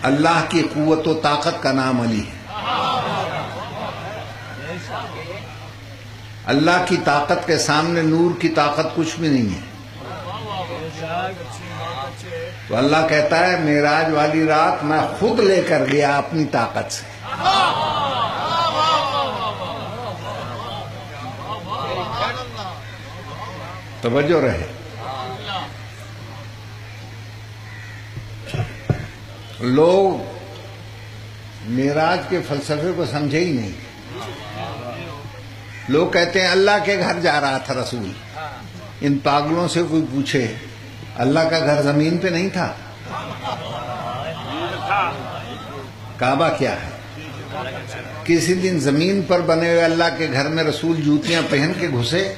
اللہ کی قوت و طاقت کا نام علی ہے. اللہ کی طاقت کے سامنے نور کی طاقت کچھ بھی نہیں ہے. تو اللہ کہتا ہے معراج والی رات میں خود لے کر گیا اپنی طاقت سے. توجہ رہے. لوگ معراج کے فلسفے کو سمجھے ہی نہیں. لوگ کہتے ہیں اللہ کے گھر جا رہا تھا رسول. ان پاگلوں سے کوئی پوچھے اللہ کا گھر زمین پہ نہیں تھا؟ کعبہ کیا ہے؟ کسی دن زمین پر بنے ہوئے اللہ کے گھر میں رسول جوتیاں پہن کے گھسے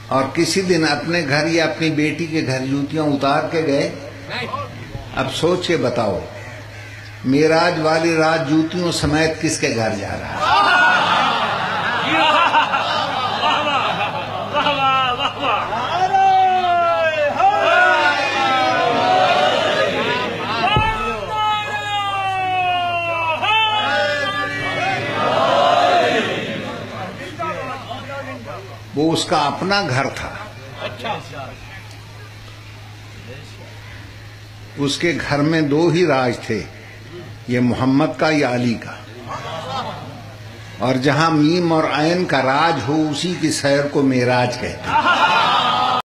اور کسی دن اپنے گھر یا اپنی بیٹی کے گھر جوتیاں اتار کے گئے؟ اب سوچ کے بتاؤ معراج والی رات جوتیوں سمیت کس کے گھر جا رہا ہے؟ وہ اس کا اپنا گھر تھا. اس کے گھر میں دو ہی راج تھے، یہ محمد کا یا علی کا. اور جہاں میم اور عین کا راج ہو اسی کی سیر کو معراج کہتے ہیں.